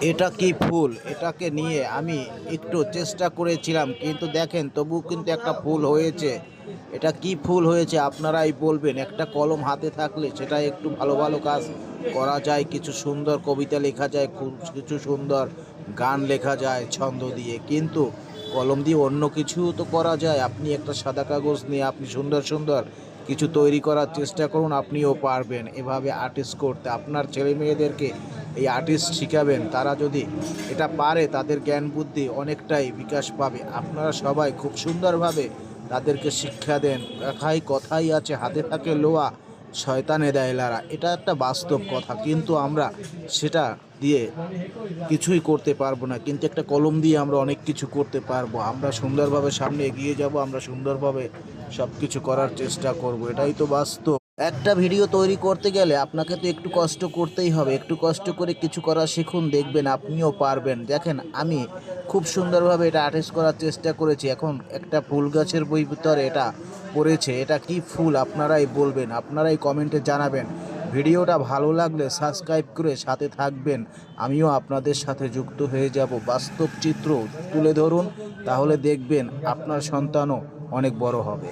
এটা কি ফুল? এটাকে নিয়ে আমি একটু চেষ্টা করেছিলাম, কিন্তু দেখেন তবুও কিন্তু একটা ফুল হয়েছে। এটা কি ফুল হয়েছে আপনারাই বলবেন। একটা কলম হাতে থাকলে সেটা একটু ভালো ভালো কাজ করা যায়, কিছু সুন্দর কবিতা লেখা যায়, কিছু সুন্দর গান লেখা যায় ছন্দ দিয়ে, কিন্তু কলম দিয়ে অন্য কিছু তো করা যায়। আপনি একটা সাদা কাগজ নিয়ে আপনি সুন্দর সুন্দর কিছু তৈরি করার চেষ্টা করুন, আপনিও পারবেন এভাবে আর্টিস্ট করতে। আপনার ছেলে মেয়েদেরকে এই আর্টিস্ট শিখাবেন, তারা যদি এটা পারে তাদের জ্ঞান বুদ্ধি অনেকটাই বিকাশ পাবে। আপনারা সবাই খুব সুন্দরভাবে তাদেরকে শিক্ষা দেন। কথাই কথাই আছে, হাতে থাকে লোহা শয়তানে দেয় লারা। এটা একটা বাস্তব কথা, কিন্তু আমরা সেটা দিয়ে কিছুই করতে পারবো না, কিন্তু একটা কলম দিয়ে আমরা অনেক কিছু করতে পারবো। আমরা সুন্দরভাবে সামনে এগিয়ে যাব, আমরা সুন্দরভাবে সব কিছু করার চেষ্টা করব, এটাই তো বাস্তব। একটা ভিডিও তৈরি করতে গেলে আপনাকে তো একটু কষ্ট করতেই হবে। একটু কষ্ট করে কিছু করা শিখুন, দেখবেন আপনিও পারবেন। দেখেন আমি খুব সুন্দরভাবে এটা আর্টিস্ট করার চেষ্টা করেছি। এখন একটা ফুল গাছের বই ভিতরে এটা পড়েছে। এটা কি ফুল আপনারাই বলবেন, আপনারাই কমেন্টে জানাবেন। ভিডিওটা ভালো লাগলে সাবস্ক্রাইব করে সাথে থাকবেন, আমিও আপনাদের সাথে যুক্ত হয়ে যাব। বাস্তব চিত্র তুলে ধরুন, তাহলে দেখবেন আপনার সন্তানও অনেক বড় হবে।